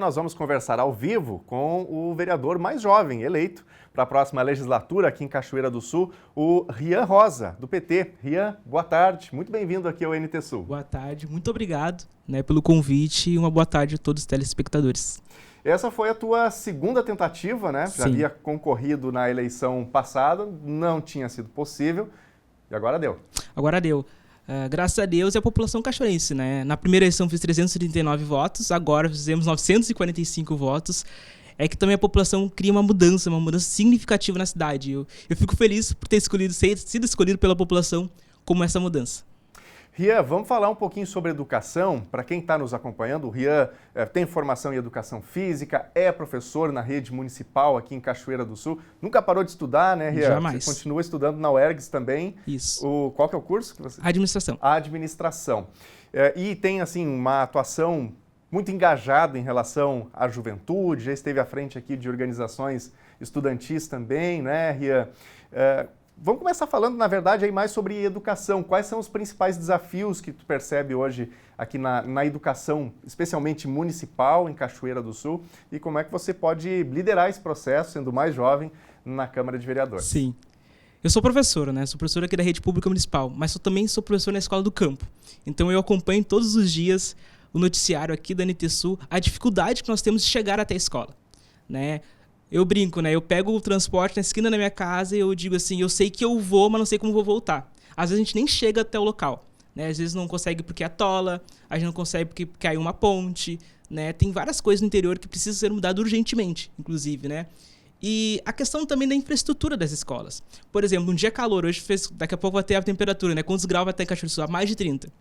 Nós vamos conversar ao vivo com o vereador mais jovem eleito para a próxima legislatura aqui em Cachoeira do Sul, o Rian Rosa, do PT. Rian, boa tarde, muito bem-vindo aqui ao NT Sul. Boa tarde, muito obrigado pelo convite e uma boa tarde a todos os telespectadores. Essa foi a tua segunda tentativa, né? Sim. Já havia concorrido na eleição passada, não tinha sido possível e agora deu. Agora deu. Graças a Deus é a população cachoeirense, né? Na primeira eleição fiz 339 votos, agora fizemos 945 votos. É que também a população cria uma mudança significativa na cidade. Eu fico feliz por ter sido escolhido pela população como essa mudança. Rian, vamos falar um pouquinho sobre educação. Para quem está nos acompanhando, o Rian tem formação em educação física, é professor na rede municipal aqui em Cachoeira do Sul. Nunca parou de estudar, né, Rian? Jamais. Você continua estudando na UERGS também. Isso. Qual que é o curso que você... Administração. Administração. E tem, assim, uma atuação muito engajada em relação à juventude, já esteve à frente aqui de organizações estudantis também, né, Rian? Vamos começar falando, na verdade, aí mais sobre educação. Quais são os principais desafios que tu percebe hoje aqui na educação, especialmente municipal, em Cachoeira do Sul, e como é que você pode liderar esse processo, sendo mais jovem, na Câmara de Vereadores? Sim. Eu sou professora, né? Sou professora aqui da rede pública municipal, mas também sou professor na Escola do Campo. Então eu acompanho todos os dias o noticiário aqui da NT Sul, a dificuldade que nós temos de chegar até a escola, né? Eu brinco, né? Eu pego o transporte na esquina da minha casa e eu digo assim, eu sei que eu vou, mas não sei como vou voltar. Às vezes a gente nem chega até o local, né? Às vezes não consegue porque atola, a gente não consegue porque caiu uma ponte, né? Tem várias coisas no interior que precisam ser mudadas urgentemente, inclusive, né? E a questão também da infraestrutura das escolas. Por exemplo, um dia calor, daqui a pouco vai ter a temperatura, né? Quantos graus vai ter em Cachoeira do Sul? Mais de 30.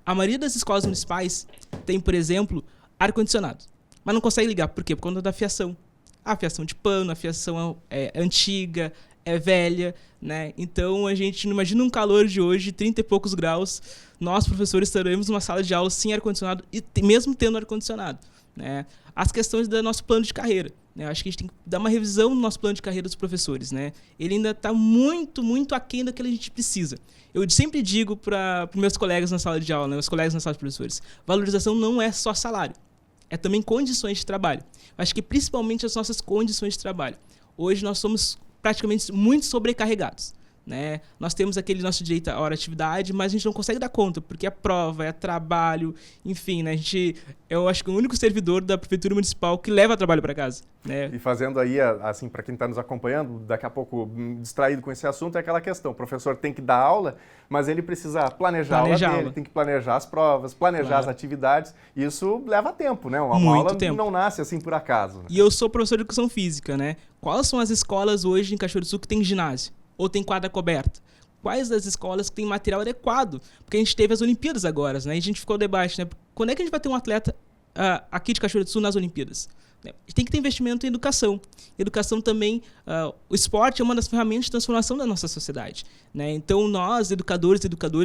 A maioria das escolas municipais tem, por exemplo, ar-condicionado, mas não consegue ligar. Por quê? Por conta da fiação. A fiação de pano, a fiação é antiga, é velha, né? Então a gente não imagina um calor de hoje, 30 e poucos graus, nós professores estaremos numa sala de aula sem ar-condicionado e mesmo tendo ar-condicionado, né? As questões do nosso plano de carreira, né? Acho que a gente tem que dar uma revisão no nosso plano de carreira dos professores, né? Ele ainda está muito, muito aquém daquilo que a gente precisa. Eu sempre digo para meus colegas na sala de aula, né? Meus colegas na sala de professores, valorização não é só salário. É também condições de trabalho. Acho que principalmente as nossas condições de trabalho. Hoje nós somos praticamente muito sobrecarregados, né? Nós temos aquele nosso direito à hora de atividade, mas a gente não consegue dar conta, porque é prova, é trabalho, enfim, né? Eu acho que o único servidor da Prefeitura Municipal que leva trabalho para casa, né? E fazendo aí, assim, para quem está nos acompanhando, daqui a pouco distraído com esse assunto, é aquela questão, o professor tem que dar aula, mas ele precisa planejar a aula dele, tem que planejar as provas, planejar as atividades, e isso leva tempo, né? Uma aula não nasce assim por acaso. Né? E eu sou professor de educação física, né? Quais são as escolas hoje em Cachoeira do Sul que tem ginásio? Ou tem quadra coberta? Quais das escolas que tem material adequado? Porque a gente teve as Olimpíadas agora, né? E a gente ficou no debate, né? Quando é que a gente vai ter um atleta aqui de Cachoeira do Sul nas Olimpíadas? Tem que ter investimento em educação. Educação também, o esporte é uma das ferramentas de transformação da nossa sociedade, né? Então nós, educadores,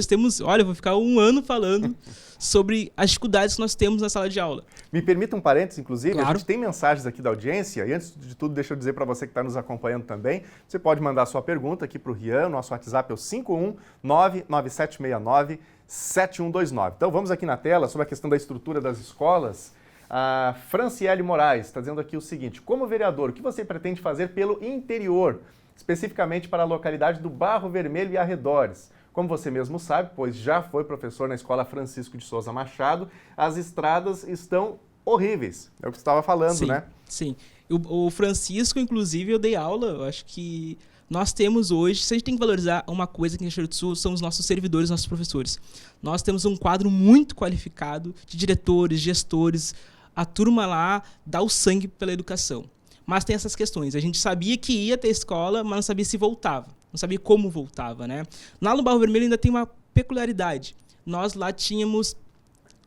temos, olha, eu vou ficar um ano falando sobre as dificuldades que nós temos na sala de aula. Me permita um parênteses, inclusive, claro. A gente tem mensagens aqui da audiência, e antes de tudo, deixa eu dizer para você que está nos acompanhando também, você pode mandar sua pergunta aqui para o Rian, nosso WhatsApp é o 51997697129. Então vamos aqui na tela sobre a questão da estrutura das escolas. A Franciele Moraes está dizendo aqui o seguinte, como vereador, o que você pretende fazer pelo interior, especificamente para a localidade do Barro Vermelho e arredores? Como você mesmo sabe, pois já foi professor na Escola Francisco de Souza Machado, as estradas estão horríveis, é o que você estava falando, sim, né? Sim, o Francisco, inclusive, eu dei aula, eu acho que nós temos hoje, se a gente tem que valorizar uma coisa aqui em Cachoeira do Sul, são os nossos servidores, nossos professores. Nós temos um quadro muito qualificado de diretores, gestores, a turma lá dá o sangue pela educação. Mas tem essas questões. A gente sabia que ia ter escola, mas não sabia se voltava. Não sabia como voltava, né? Lá no Barro Vermelho ainda tem uma peculiaridade. Nós lá tínhamos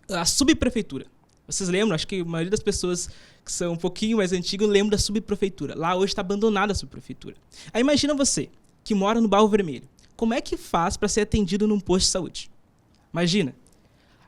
a subprefeitura. Vocês lembram? Acho que a maioria das pessoas que são um pouquinho mais antigas lembram da subprefeitura. Lá hoje está abandonada a subprefeitura. Aí imagina você, que mora no Barro Vermelho. Como é que faz para ser atendido num posto de saúde? Imagina.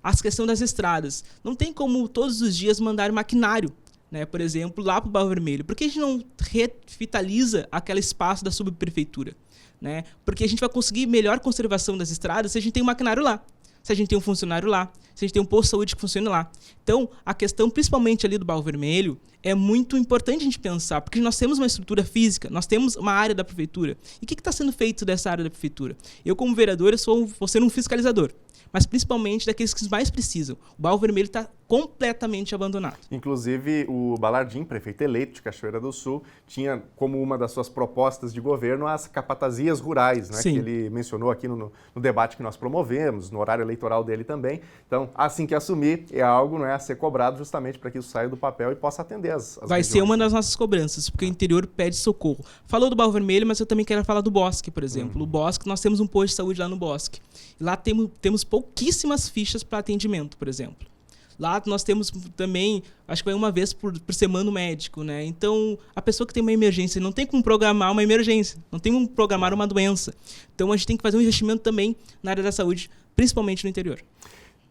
As questões das estradas. Não tem como todos os dias mandar maquinário, né, por exemplo, lá para o Barro Vermelho. Por que a gente não revitaliza aquele espaço da subprefeitura? Né? Porque a gente vai conseguir melhor conservação das estradas se a gente tem um maquinário lá. se a gente tem um funcionário lá, se a gente tem um posto de saúde que funcione lá. Então, a questão, principalmente ali do Bairro Vermelho, é muito importante a gente pensar, porque nós temos uma estrutura física, nós temos uma área da prefeitura. E o que está sendo feito dessa área da prefeitura? Eu, como vereador, vou ser um fiscalizador, mas principalmente daqueles que mais precisam. O Bairro Vermelho está completamente abandonado. Inclusive, o Balardim, prefeito eleito de Cachoeira do Sul, tinha como uma das suas propostas de governo as capatazias rurais, né, que ele mencionou aqui no debate que nós promovemos, no horário eleitoral dele também. Então, assim que assumir, é algo, né, a ser cobrado justamente para que isso saia do papel e possa atender as Vai regiões. ser uma das nossas cobranças, porque o interior pede socorro. Falou do Bairro Vermelho, mas eu também quero falar do Bosque, por exemplo. O Bosque, nós temos um posto de saúde lá no Bosque. Lá temos pouquíssimas fichas para atendimento, por exemplo. Lá nós temos também, acho que vai uma vez por semana o médico, né? Então, a pessoa que tem uma emergência, não tem como programar uma emergência, não tem como programar uma doença. Então, a gente tem que fazer um investimento também na área da saúde, principalmente no interior.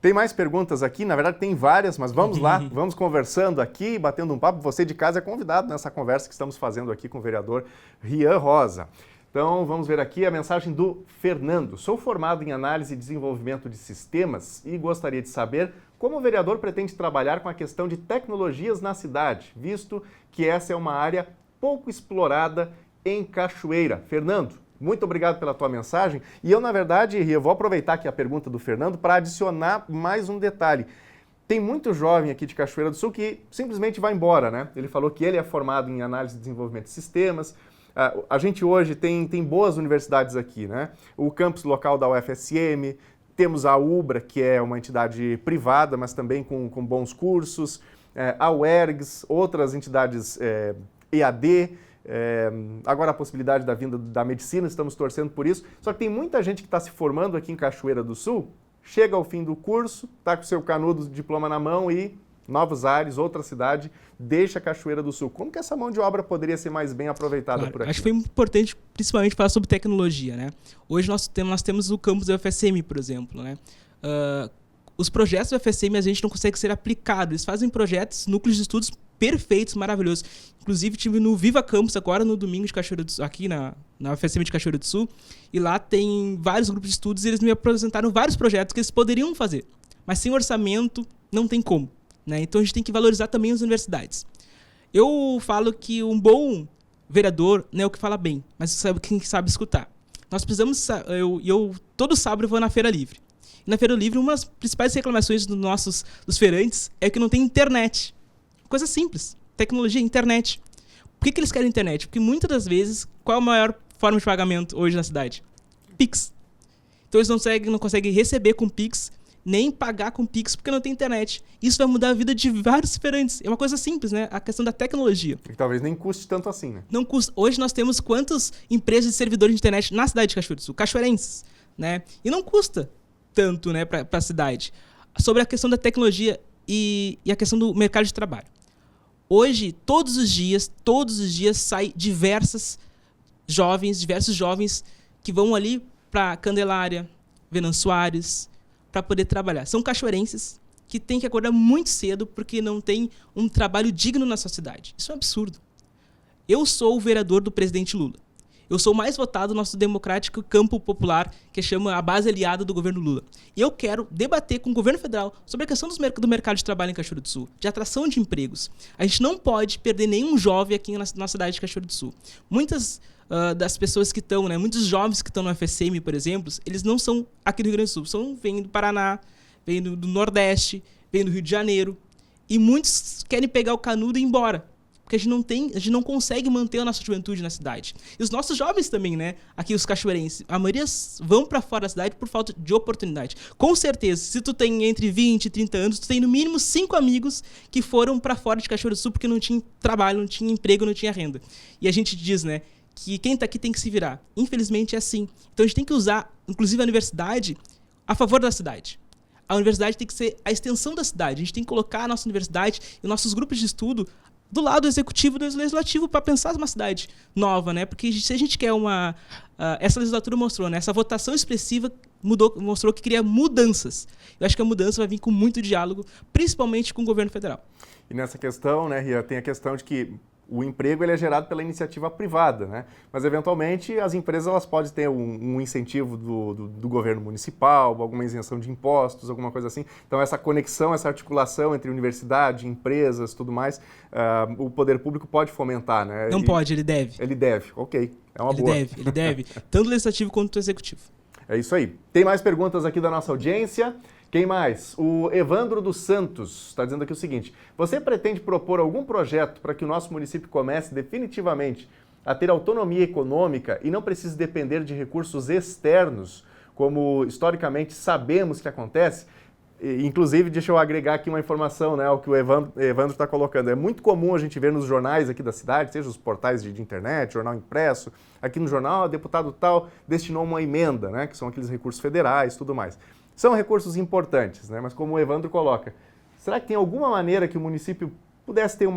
Tem mais perguntas aqui, na verdade tem várias, mas vamos lá, vamos conversando aqui, batendo um papo. Você de casa é convidado nessa conversa que estamos fazendo aqui com o vereador Rian Rosa. Então, vamos ver aqui a mensagem do Fernando. Sou formado em análise e desenvolvimento de sistemas e gostaria de saber como o vereador pretende trabalhar com a questão de tecnologias na cidade, visto que essa é uma área pouco explorada em Cachoeira. Fernando, muito obrigado pela tua mensagem. E eu, na verdade, Rian, vou aproveitar aqui a pergunta do Fernando para adicionar mais um detalhe. Tem muito jovem aqui de Cachoeira do Sul que simplesmente vai embora, né? Ele falou que ele é formado em análise e desenvolvimento de sistemas. A gente hoje tem boas universidades aqui, né? O campus local da UFSM, temos a UBRA, que é uma entidade privada, mas também com bons cursos, a UERGS, outras entidades EAD, agora a possibilidade da vinda da medicina, estamos torcendo por isso. Só que tem muita gente que está se formando aqui em Cachoeira do Sul, chega ao fim do curso, está com o seu canudo de diploma na mão e novos ares, outra cidade, deixa Cachoeira do Sul. Como que essa mão de obra poderia ser mais bem aproveitada por aqui? Acho que foi importante, principalmente, falar sobre tecnologia, né? Hoje nós temos o campus da UFSM, por exemplo, né? Os projetos da UFSM a gente não consegue ser aplicado. Eles fazem projetos, núcleos de estudos perfeitos, maravilhosos. Inclusive, estive no Viva Campus agora no domingo de Cachoeira do Sul, aqui na UFSM de Cachoeira do Sul, e lá tem vários grupos de estudos e eles me apresentaram vários projetos que eles poderiam fazer, mas sem orçamento não tem como. Né? Então a gente tem que valorizar também as universidades. Eu falo que um bom vereador não é o que fala bem, mas sabe quem sabe escutar. Nós precisamos... todo sábado eu vou na Feira Livre. E na Feira Livre, uma das principais reclamações dos feirantes é que não tem internet. Coisa simples. Tecnologia, internet. Por que eles querem internet? Porque muitas das vezes, qual é a maior forma de pagamento hoje na cidade? Pix. Então eles não conseguem receber com Pix, nem pagar com Pix, porque não tem internet. Isso vai mudar a vida de vários feirantes. É uma coisa simples, né? A questão da tecnologia. E talvez nem custe tanto assim, né? Não custa. Hoje nós temos quantas empresas de servidores de internet na cidade de Cachoeira do Sul? Cachoeirenses, né? E não custa tanto, né, para a cidade. Sobre a questão da tecnologia e a questão do mercado de trabalho. Hoje, todos os dias saem diversos jovens que vão ali para Candelária, Venâncio Soares, para poder trabalhar. São cachoeirenses que têm que acordar muito cedo porque não tem um trabalho digno na sua cidade. Isso é um absurdo. Eu sou o vereador do presidente Lula. Eu sou o mais votado no nosso democrático campo popular, que chama a base aliada do governo Lula. E eu quero debater com o governo federal sobre a questão do mercado de trabalho em Cachoeira do Sul, de atração de empregos. A gente não pode perder nenhum jovem aqui na cidade de Cachoeira do Sul. Muitas das pessoas que estão, né, muitos jovens que estão no FSM, por exemplo, eles não são aqui do Rio Grande do Sul, vêm do Paraná, vêm do Nordeste, vêm do Rio de Janeiro, e muitos querem pegar o canudo e ir embora, porque a gente não consegue manter a nossa juventude na cidade. E os nossos jovens também, né, aqui os cachoeirenses, a maioria vão para fora da cidade por falta de oportunidade. Com certeza, se tu tem entre 20 e 30 anos, tu tem no mínimo 5 amigos que foram para fora de Cachoeira do Sul porque não tinha trabalho, não tinha emprego, não tinha renda. E a gente diz, né, que quem está aqui tem que se virar. Infelizmente é assim. Então a gente tem que usar, inclusive, a universidade a favor da cidade. A universidade tem que ser a extensão da cidade. A gente tem que colocar a nossa universidade e nossos grupos de estudo do lado executivo e do legislativo para pensar uma cidade nova, né? Porque se a gente quer essa legislatura mostrou, né? Essa votação expressiva mostrou que queria mudanças. Eu acho que a mudança vai vir com muito diálogo, principalmente com o governo federal. E nessa questão, né, Rian, tem a questão de que o emprego ele é gerado pela iniciativa privada, né? Mas, eventualmente, as empresas elas podem ter um incentivo do governo municipal, alguma isenção de impostos, alguma coisa assim. Então, essa conexão, essa articulação entre universidade, empresas, tudo mais, o poder público pode fomentar, né? Não pode, ele deve. Ele deve, ok. É uma boa. Ele deve, tanto o legislativo quanto o executivo. É isso aí. Tem mais perguntas aqui da nossa audiência. Quem mais? O Evandro dos Santos está dizendo aqui o seguinte: você pretende propor algum projeto para que o nosso município comece definitivamente a ter autonomia econômica e não precise depender de recursos externos, como historicamente sabemos que acontece? Inclusive, deixa eu agregar aqui uma informação, né, ao que o Evandro está colocando. É muito comum a gente ver nos jornais aqui da cidade, seja os portais de internet, jornal impresso, aqui no jornal, deputado tal destinou uma emenda, né, que são aqueles recursos federais e tudo mais. São recursos importantes, né? Mas como o Evandro coloca, será que tem alguma maneira que o município pudesse ter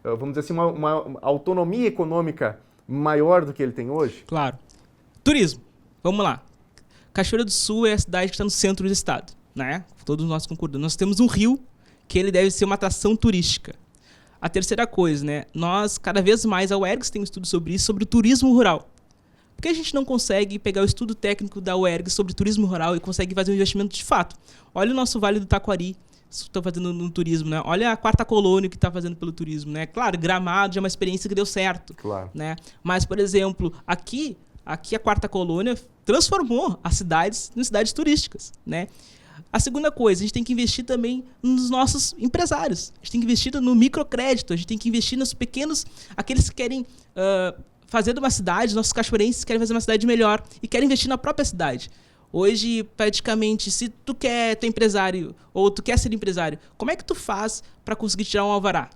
vamos dizer assim, uma autonomia econômica maior do que ele tem hoje? Claro. Turismo. Vamos lá. Cachoeira do Sul é a cidade que está no centro do estado, né? Todos nós concordamos. Nós temos um rio que ele deve ser uma atração turística. A terceira coisa, né? Nós, cada vez mais, a UERGS tem um estudo sobre isso, sobre o turismo rural. Por que a gente não consegue pegar o estudo técnico da UERGS sobre turismo rural e consegue fazer um investimento de fato? Olha o nosso Vale do Taquari, que está fazendo no turismo, né? Olha a Quarta Colônia que está fazendo pelo turismo, né? Claro, Gramado já é uma experiência que deu certo, claro, né? Mas, por exemplo, aqui a Quarta Colônia transformou as cidades em cidades turísticas, né? A segunda coisa, a gente tem que investir também nos nossos empresários. A gente tem que investir no microcrédito, a gente tem que investir nos pequenos, aqueles que querem fazer de uma cidade, nossos cachoeirenses querem fazer uma cidade melhor e querem investir na própria cidade. Hoje, praticamente, se tu quer ter empresário ou tu quer ser empresário, como é que tu faz para conseguir tirar um alvará?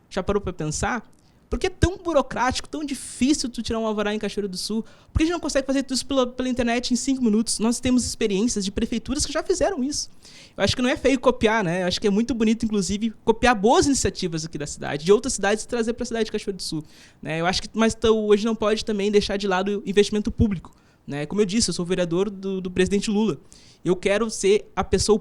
Já parou para pensar? Por que é tão burocrático, tão difícil tu tirar um alvará em Cachoeira do Sul? Por que a gente não consegue fazer tudo isso pela internet em 5 minutos? Nós temos experiências de prefeituras que já fizeram isso. Eu acho que não é feio copiar, né? Eu acho que é muito bonito, inclusive, copiar boas iniciativas aqui da cidade, de outras cidades, e trazer para a cidade de Cachoeira do Sul, né? Eu acho que, mas hoje não pode também deixar de lado o investimento público, né? Como eu disse, eu sou vereador do presidente Lula. Eu quero ser a pessoa, o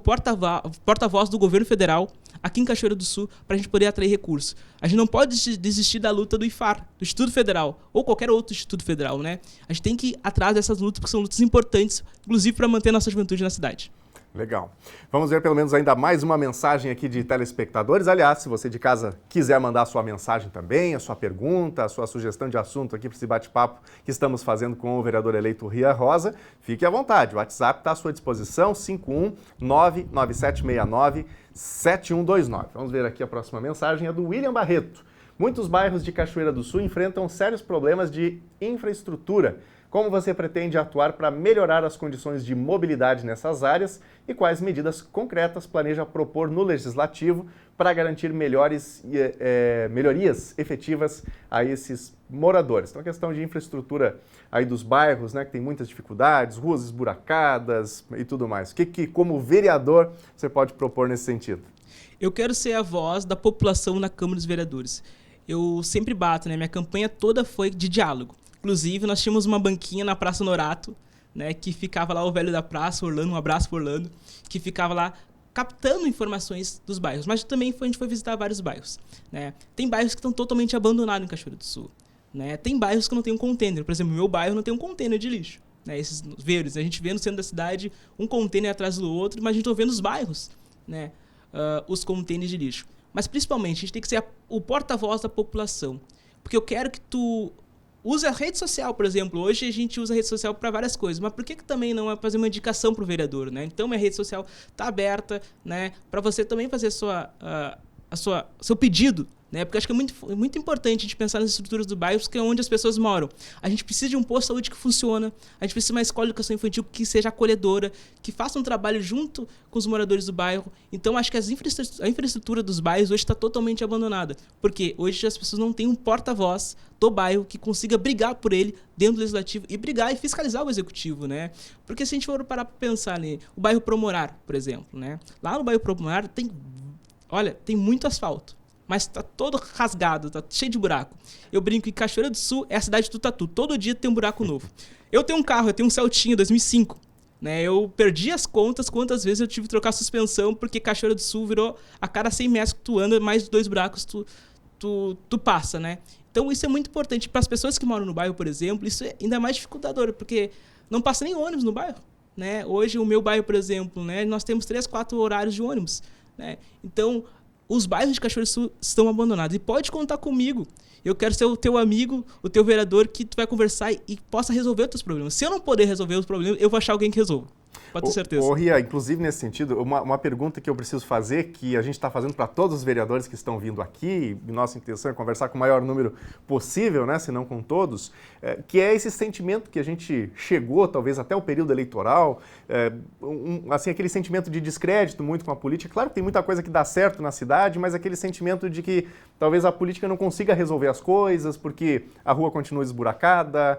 porta-voz do governo federal aqui em Cachoeira do Sul para a gente poder atrair recursos. A gente não pode desistir da luta do IFAR, do Instituto Federal, ou qualquer outro Instituto Federal, né? A gente tem que ir atrás dessas lutas, porque são lutas importantes, inclusive para manter a nossa juventude na cidade. Legal. Vamos ver pelo menos ainda mais uma mensagem aqui de telespectadores. Aliás, se você de casa quiser mandar a sua mensagem também, a sua pergunta, a sua sugestão de assunto aqui para esse bate-papo que estamos fazendo com o vereador eleito Ria Rosa, fique à vontade. O WhatsApp está à sua disposição, 51997697129. Vamos ver aqui a próxima mensagem, é do William Barreto. Muitos bairros de Cachoeira do Sul enfrentam sérios problemas de infraestrutura. Como você pretende atuar para melhorar as condições de mobilidade nessas áreas e quais medidas concretas planeja propor no Legislativo para garantir melhorias efetivas a esses moradores? Então, a questão de infraestrutura aí dos bairros, né, que tem muitas dificuldades, ruas esburacadas e tudo mais. O que, como vereador, você pode propor nesse sentido? Eu quero ser a voz da população na Câmara dos Vereadores. Eu sempre bato, né? Minha campanha toda foi de diálogo. Inclusive, nós tínhamos uma banquinha na Praça Norato, né, que ficava lá o velho da praça, Orlando, um abraço para Orlando, que ficava lá captando informações dos bairros. Mas também a gente foi visitar vários bairros, né? Tem bairros que estão totalmente abandonados em Cachoeira do Sul, né? Tem bairros que não tem um container. Por exemplo, meu bairro não tem um container de lixo, né? Esses verdes, a gente vê no centro da cidade um container atrás do outro, mas a gente não vê nos bairros, né, os containers de lixo. Mas, principalmente, a gente tem que ser o porta-voz da população. Porque eu quero que tu use a rede social, por exemplo. Hoje a gente usa a rede social para várias coisas, mas por que também não é fazer uma indicação para o vereador, né? Então, minha rede social está aberta, né, para você também fazer seu pedido, né? Porque eu acho que é muito importante a gente pensar nas estruturas do bairro, que é onde as pessoas moram. A gente precisa de um posto de saúde que funciona, a gente precisa de uma escola de educação infantil que seja acolhedora, que faça um trabalho junto com os moradores do bairro. Então, acho que a infraestrutura dos bairros hoje está totalmente abandonada, porque hoje as pessoas não têm um porta-voz do bairro que consiga brigar por ele dentro do legislativo e brigar e fiscalizar o executivo, né? Porque se a gente for parar para pensar, né, o bairro Promorar, por exemplo, né? Lá no bairro Promorar tem muito asfalto, mas tá todo rasgado, tá cheio de buraco. Eu brinco que Cachoeira do Sul é a cidade do tatu. Todo dia tem um buraco novo. Eu tenho um carro, eu tenho um Celtinha 2005. Né? Eu perdi as contas quantas vezes eu tive que trocar a suspensão, porque Cachoeira do Sul virou a cada 100 metros que tu anda, mais de 2 buracos tu tu passa, né? Então isso é muito importante. Para as pessoas que moram no bairro, por exemplo, isso é ainda mais dificultador, porque não passa nem ônibus no bairro, né? Hoje, o meu bairro, por exemplo, né, nós temos 3, 4 horários de ônibus, né? Então, os bairros de Cachoeira do Sul estão abandonados. E pode contar comigo. Eu quero ser o teu amigo, o teu vereador, que tu vai conversar e possa resolver os teus problemas. Se eu não puder resolver os problemas, eu vou achar alguém que resolva. Pode ter certeza. Ô, Ria, inclusive nesse sentido, uma pergunta que eu preciso fazer, que a gente está fazendo para todos os vereadores que estão vindo aqui, e nossa intenção é conversar com o maior número possível, né, se não com todos, que é esse sentimento que a gente chegou, talvez até o período eleitoral, assim, aquele sentimento de descrédito muito com a política. Claro que tem muita coisa que dá certo na cidade, mas aquele sentimento de que talvez a política não consiga resolver as coisas, porque a rua continua esburacada,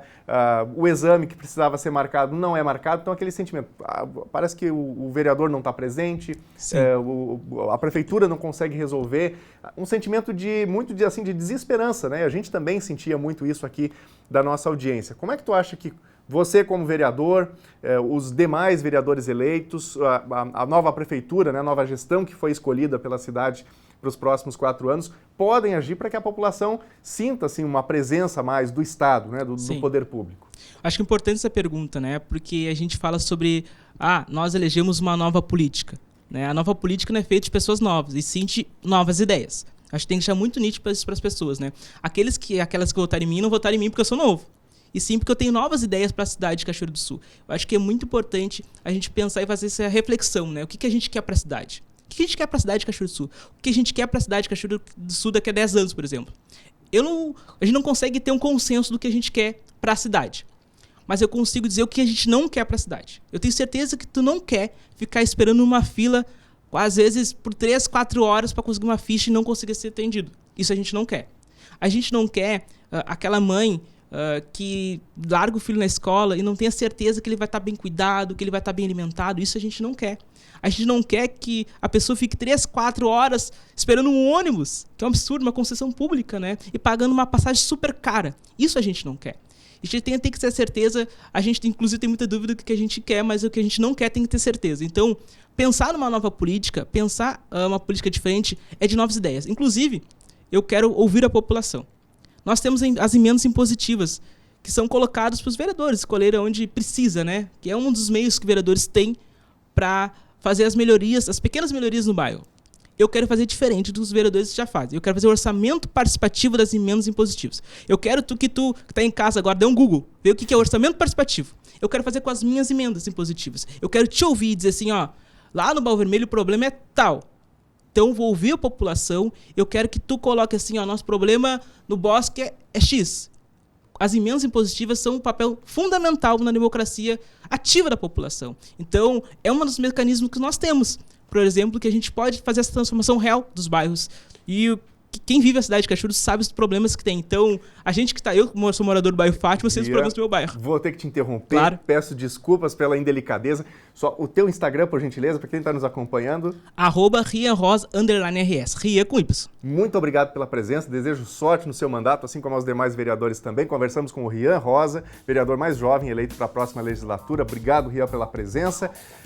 o exame que precisava ser marcado não é marcado, então aquele sentimento, parece que o vereador não está presente, a prefeitura não consegue resolver, um sentimento de desesperança, né? A gente também sentia muito isso aqui da nossa audiência. Como é que tu acha que você, como vereador, os demais vereadores eleitos, a nova prefeitura, né, a nova gestão que foi escolhida pela cidade para os próximos 4 anos, podem agir para que a população sinta assim, uma presença mais do Estado, né, do poder público? Acho que é importante essa pergunta, né, porque a gente fala sobre, nós elegemos uma nova política. Né? A nova política não é feita de pessoas novas, e sim de novas ideias. Acho que tem que deixar muito nítido para as pessoas. Né? Aquelas que votaram em mim não votaram em mim porque eu sou novo. E sim porque eu tenho novas ideias para a cidade de Cachoeira do Sul. Eu acho que é muito importante a gente pensar e fazer essa reflexão. Né? O que a gente quer para a cidade? O que a gente quer para a cidade de Cachoeira do Sul? O que a gente quer para a cidade de Cachoeira do Sul daqui a 10 anos, por exemplo? A gente não consegue ter um consenso do que a gente quer para a cidade. Mas eu consigo dizer o que a gente não quer para a cidade. Eu tenho certeza que tu não quer ficar esperando numa fila, às vezes por 3, 4 horas para conseguir uma ficha e não conseguir ser atendido. Isso a gente não quer. A gente não quer aquela mãe que larga o filho na escola e não tem a certeza que ele vai estar bem cuidado, que ele vai estar bem alimentado. Isso a gente não quer. A gente não quer que a pessoa fique 3, 4 horas esperando um ônibus, que é um absurdo, uma concessão pública, né? E pagando uma passagem super cara. Isso a gente não quer. A gente tem que ter certeza, a gente inclusive tem muita dúvida do que a gente quer, mas o que a gente não quer tem que ter certeza. Então, pensar numa nova política, pensar uma política diferente é de novas ideias. Inclusive, eu quero ouvir a população. Nós temos as emendas impositivas, que são colocadas para os vereadores escolherem onde precisa, né? Que é um dos meios que vereadores têm para fazer as melhorias, as pequenas melhorias no bairro. Eu quero fazer diferente dos vereadores que já fazem. Eu quero fazer o orçamento participativo das emendas impositivas. Eu quero que está em casa agora, dê um Google, vê o que é orçamento participativo. Eu quero fazer com as minhas emendas impositivas. Eu quero te ouvir e dizer assim, lá no Baú Vermelho o problema é tal. Então, vou ouvir a população, eu quero que tu coloque assim, nosso problema no bosque é X. As emendas impositivas são um papel fundamental na democracia ativa da população. Então, é um dos mecanismos que nós temos. Por exemplo, que a gente pode fazer essa transformação real dos bairros. E quem vive a cidade de Cachoeira sabe os problemas que tem. Então, a gente que está... Eu sou morador do bairro Fátima, eu sei os problemas do meu bairro. Vou ter que te interromper. Claro. Peço desculpas pela indelicadeza. Só o teu Instagram, por gentileza, para quem está nos acompanhando. @rianrosa_rs. Ria com Y. Muito obrigado pela presença. Desejo sorte no seu mandato, assim como aos demais vereadores também. Conversamos com o Rian Rosa, vereador mais jovem eleito para a próxima legislatura. Obrigado, Rian, pela presença.